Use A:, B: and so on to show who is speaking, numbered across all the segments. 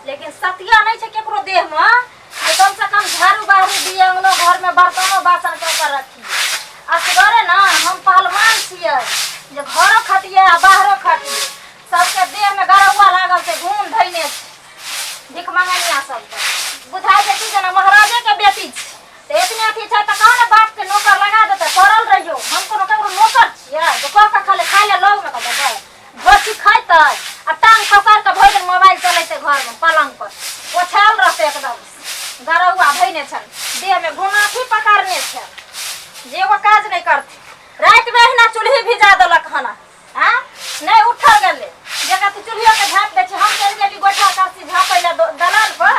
A: लेकिन सतिया नहीं छे केकरो देह में जे कम से कम झाड़ू बाहरी दिए अंगनो घर में बर्तनों बासन कर रखी। असगरे ना हम पहलवान छिए जे घरो खटिए आ बाहरो खटिए सबके देह में गरौआ लागल से घूम धइने भिख मंगनिया सब बुझाई छै कि जना महाराजे के बेटी छै त इतने अथी छै त कौन बाप के नौकर लगा देते पड़ल रहियो। हम कोनो ककरो नौकर छिए जो कह खाले खाइ ले लोग में कह देबै घोची खैतै आ टांग ठोकर के भरि दिन मोबाइल चलैते घर में पलंग पर ओछाल रहते एकदम गरौआ धइने छन देह में गुनाठी पकड़ने छै जे वो काज नहीं करते। रात में हिना चूल्ही भिजा देलक खाना हां नहीं उठल गेले जका तू चूल्हियो के झाप दे छै। हम चल गेली गोठा कासी झापै ले दलान पर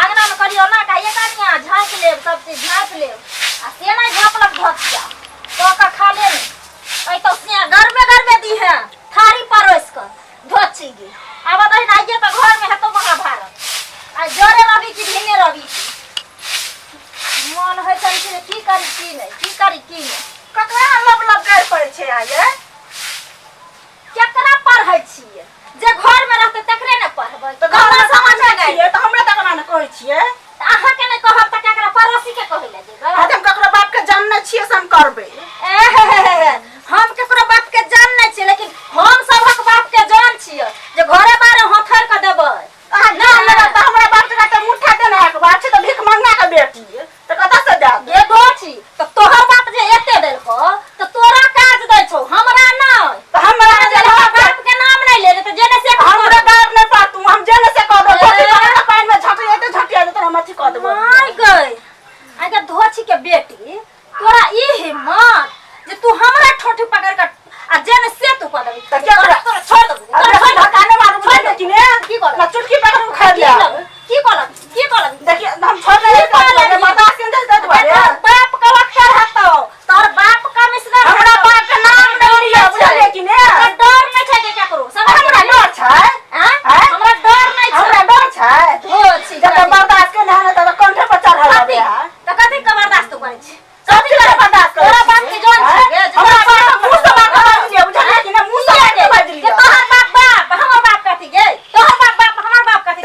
A: आंगना में करियो ना का एक आदमी झाँक लेब सब चीज झाँप लेब आ से नहीं झापलक धकिया तो का खा ले ऐ तो से घर में दी है थारी परोस कर धोची गे अब बताई ना ये तो घर में है तो महाभारत आ जोरे रवि की भिने रवि मन है चल के की करी की नहीं ककरा लब कर पड़े छै आये केकरा पढ़ै छिए जे घर में रहते तकरे न पढ़बै तो घर समझ गई तो हमरा तकरा न कहै छिए अहाँ के न कहब त केकरा पड़ोसी के कहै ले जेबै। हम केकरा बाप के जाननै छिए से हम करबै हम केकरा बाप के जाननै छिए लेकिन हम सबक बाप के जान छिए जे घरे बारे हथर के देबै ना लगा त हमरा बाप के त मुठा देना के बात छै त भीख मंगा के बेटी त कता से दे दे दोची त तोहर बाप जे एते देल को त तोरा काज दै छौ हमरा नै त हमरा जे बाप के नाम नै ले त जेने से हमरा गार नै पातू हम जेने से कह दो धोती पानी में झटिया तो झटिया तो हम अथी कह देबो। माय गई आगे धोची के बेटी तोरा ई हिम्मत जे तू हमरा ठोठी पकड़ के आ जेने से तू कह देबी त के तोरा छोड़ देबो अरे धकाने मारू छोड़ दे कि ने की कर ना चुटकी पकड़ के खा लिया की कर देखिए हम छोड़ दे बर्दाश्त के दे दे बाप का वक्कर हतो तोर बाप का मिसना हमरा बाप के नाम नै लिया बुझले कि ने डर नै छै के ककरो सब हमरा डर छै हैं हमरा डर नै छै हमरा डर छै हो छी जब बर्दाश्त के ना त कंठे पर चढ़ा देबे त कथि के बर्दाश्त तू करै छी सब चीज बर्दाश्त तोरा बाप के जान छै हमरा बाप मुंह से बात बात लिया बुझले कि ने मुंह से बात लिया के तोहर बाप हमर बाप कथि गे तोहर बाप हमर बाप कथि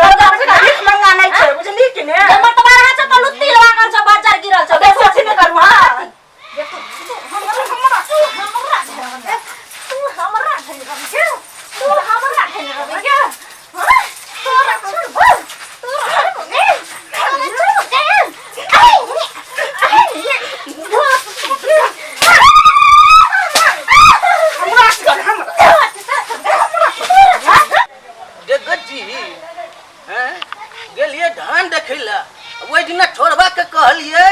A: भीख मंगा नै छै बुझली कि ने हमर तोरा हाथ त लुत्ती लागल छ बाजार गिरल छ देखो छी ने करू हां ये तू हमरा
B: गेलिए धान देखैला ओइ दिन छोड़बा के कहलिए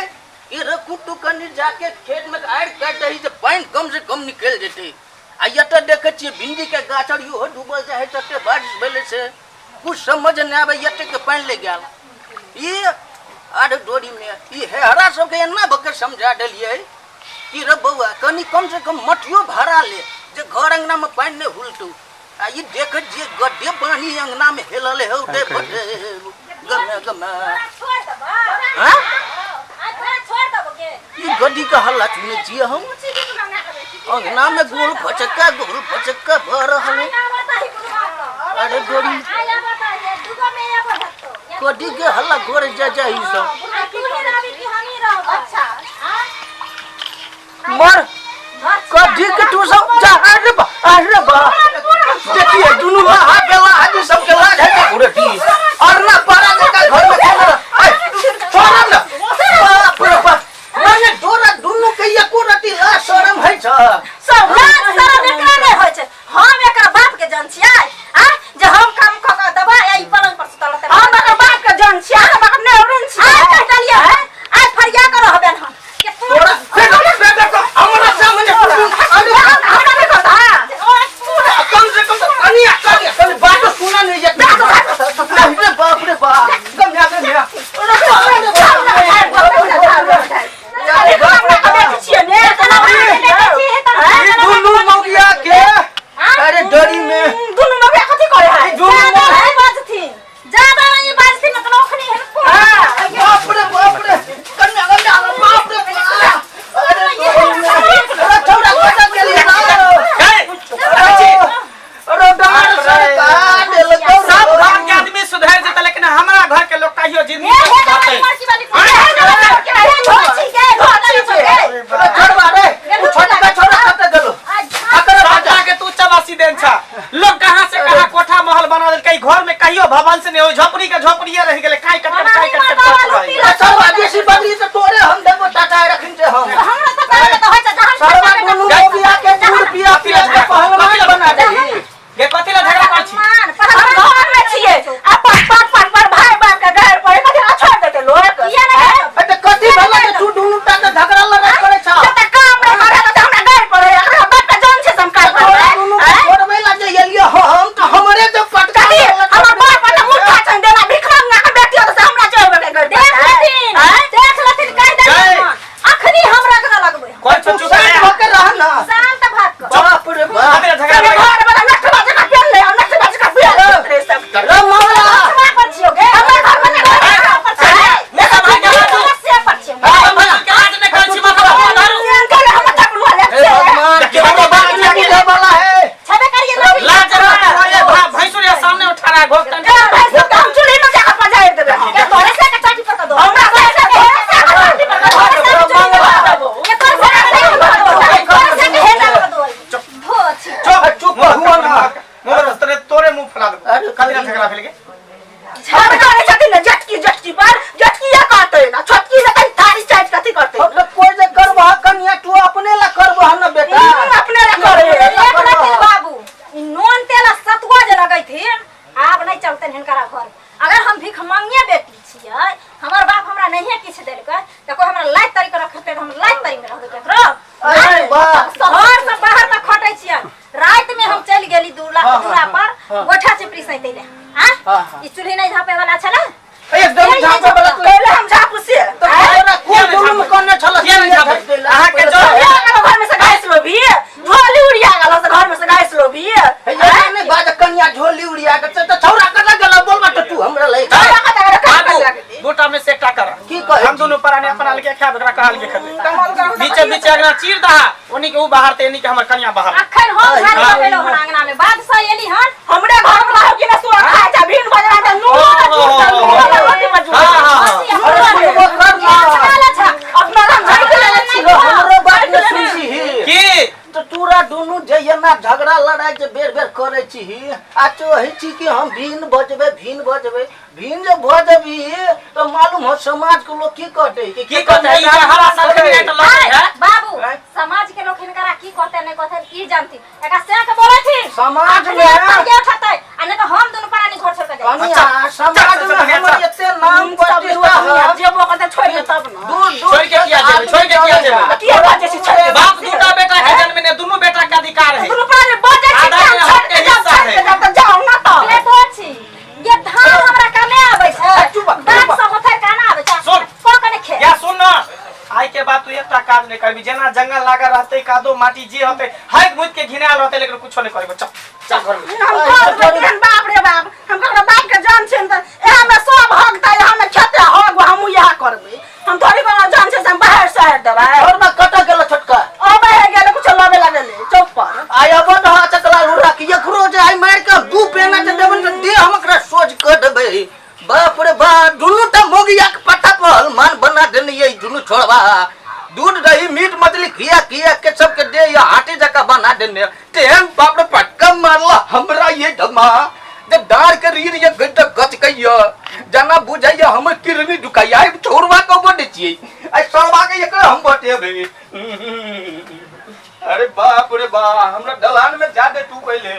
B: कि रखुटू कनी जाके खेत में आड़ काट दही जे पानी कम से कम निकल जेते आ ये तो देखे छी भिंडी के गाछ और यो डूबल जाय तते बारिश भेले से कुछ समझ न आवे यते के पानी ले गेल ई आड़ डोरी में ई हेहरा सब के एना बके समझा देलिए कि रे बौआ कनी कम से कम मठियो भरा ले जे घर अंगना में पानी ने हुलटू आ ई देख जे गड्ढे पानी अंगना में हेलले हो दे गमे गमे
A: छोड़ दबा
B: हां
A: छोड़ दबो के
B: ई गड्ढी का हल्ला सुने छी हम अंगना में गोल फचक्का भर रहल अरे गोरी
A: आया बताइए दुगो में या बहतो
B: गड्ढी के हल्ला गोरे जा जा ई सब
A: तू ही रवि की हम ही रहो अच्छा
B: मर गड्ढी के तू सब जा अरे बा देखिए दुनु में हाथ बेला आज सब के लाज है का उड़ती और ना पारा का घर में खेल रहा छोड़ ना बाप रे बाप मैंने डोरा दुनु के एको रति ला शरम है छ
A: सब लाज शरम एकरा नै होय छै। हम एकरा बाप के जान छियै आ जे हम काम क के दबा ई पलंग पर सुतल रहते हम एकरा बाप के जान छियै हम एकरा नै औरन छियै आज कह दलिए आज फरिया कर रहबेन हम के
B: तोरा बेटा को हमरा सामने अरे हमरा नहीं कहता कम से कम कनी बात सुना नहीं
C: साल से नहीं हो झोपड़ी का झोपड़िया रह गेले काई कट
B: सरवा बेसी बदली तो तोरे हम देबो टाटा रखिन से हम
A: हमरा त करे त होय छ जहां
B: सरवा दुनु मोगिया के दूर पिया पिया के पहलवान बना दे
C: गे कतिला झगड़ा कर छी
A: हम घर में छिए आ पर भाई बाप का घर पर कथि छोड़ देते लोग किया ना
B: अते कथि भला के तू दुनु टाटा झगड़ा लड़ाई करे छ
A: त काम रे करे त हमरा घर पर एकरा बाप का जान से संकार पर
B: छोड़बे ला जे एलियो हम तो हमरे जो पटका
A: हमर बाप त मुठा छन देना भिखमंगा के बेटी त हमरा छोड़ के कर देख लथिन कह दे अखनी हमरा के लगबे
C: कोई चुप
B: होके रह ना
A: शांत भाग कर
B: बाप रे बाप
C: कतिला झगड़ा
A: घर वाला नखबा जका पेन ले नखबा जका पेन रे सब
B: रे मौला
A: पर छियो गे हमर घर में घर पर छै मैं सब भाई के समस्या पर छियो
C: के हाथ में कर छी माथा धरू
A: कर हम तक बोले
B: हे भगवान के बात नहीं बुझे वाला है
A: छबे करिए
C: लाज रहा भैंसुर के सामने उठा रहा घोटन
A: हम चुली में जाकर बजाए देबे के तोरे से के चाटी पका दो हमरा से के चाटी पका दो ये कर से के हेटा दो धो छी
B: चुप हुआ ना
C: मोर तोरे मुंह फला दो
B: अरे
C: कतिला झगड़ा भेल गे
A: छब करे छथिन ना जटकी पर जटकी या कहते ना छटकी से कहीं थारी चाट कथि करते
B: अब कोई जे करबा कन्या तू अपने ला करबा ना बेटा
A: अपने ला करे एक लथिन बाबू नॉन तेल सतुआ जे लगै थिन आब नहीं चलते हिनकरा घर अगर हम भीख मांगिए बेटी छियै हमर बाप हमरा नहीं किछ देलकै त कोई हमरा लाइट तरी के रखते त हम लाइट तरी में रहबे केकरो
B: अरे वाह
A: घर से बाहर तक खटै छियै रात में हम चल गेली दूरा पर गोठा चिपरी सैते ले हां ई चूल्ही नहीं झापे वाला छला
B: एकदम झापे वाला
A: पहले हम झापू से
B: तो तेरा कोई दुनु करने छला
C: किया नहीं झापे आहा के जो
A: घर में से गैस लो भी झोली उड़िया गेलो से घर में से गैस लो भी
B: ये ने बाज कन्या झोली उड़िया के तो छौरा कटा गेला बोल मत तू हमरा ले
C: गोटा में से एकटा कर
B: की कहे
C: हम दोनों पराने अपना लेके खा बकरा कहल के खते बीचे बीचे अगना चीर दहा ओनी के ऊ बाहर ते एनी के हमर कन्या बाहर
A: अखन हम घर में पेलो हन अंगना में बादशाह एली हन हमरे घर में रहो कि ना सुआ खाए जा भीड़ बजना त नून रोटी मजू अपना हम झड़ के ले छी
B: हमरो बात ने सुनसी
C: की
B: तो तूरा दोनों जयना झगड़ा लड़ाई जे बेर बेर करे छी आ चाहे छी कि हम भीन बजबे भीन जे बजबी तो मालूम हो समाज के लोग की कहते
C: की कहते ई हरा सरकने त लगे है
A: बाबू समाज के लोग हिनकरा की कहते नहीं कहते ई जानती एका से के बोलै छी
B: समाज में
A: के उठते आ नहीं तो हम दोनों परानी घर छोड़ के जाए
B: कनिया समाज में हमर एते नाम प्रतिष्ठा है
A: जेबो कहते छोड़ दे तब ना
B: दूर दूर
C: छोड़ के किया जेबे
A: की बात छै छोड़
C: बाप दूटा बेटा के जन्म ने दोनों बेटा के अधिकार है
A: दोनों परानी बजे छी
C: आधा में हक के हिस्सा है
A: जब तक जाओ ना तो ले तो छी ये धान हमरा काने आबै छै बात सब होते काना आबै छै
C: सुन।
A: को कने खे
C: या सुन न आई के बाद तू एकटा काज नहीं करबी जेना जंगल लागा रहते कादो माटी जे होते हाइक मुद के घिनाल रहते लेकिन कुछो नहीं करबो चल चल घर में
A: हम घर में बाप रे बाप हम ककरा बाप के जान छै त एहा में सब हकता एहा में खेते हक हम यह करबे हम थोड़ी बना जान छै हम बाहर शहर देबै
B: और में कटा गेल छटका
A: अबे हे गेले कुछ लबे लगले चौक पर
B: आय अब न चकला रुरा कि एकरो जे आई मार के दू पेना जे देबन त दे हमकरा सोच क देबै बाप रे बाप दुनु त मोगिया के पट्टा पर हनुमान बना देने ये दुनु छोड़वा दूध दही मीट मछली खिया खिया के सबके दे या हाटी जका बना देने तेन बाप रे पटका मारला हमरा ये धमा जब डार के रीर ये गड्ढा गच कइया जना बुझाइया हम किरनी दुकाइया छोड़वा को बोले छिए आई सड़वा के एक हम बटे बे अरे बाप रे बा हमरा दलान में जादे तू पहले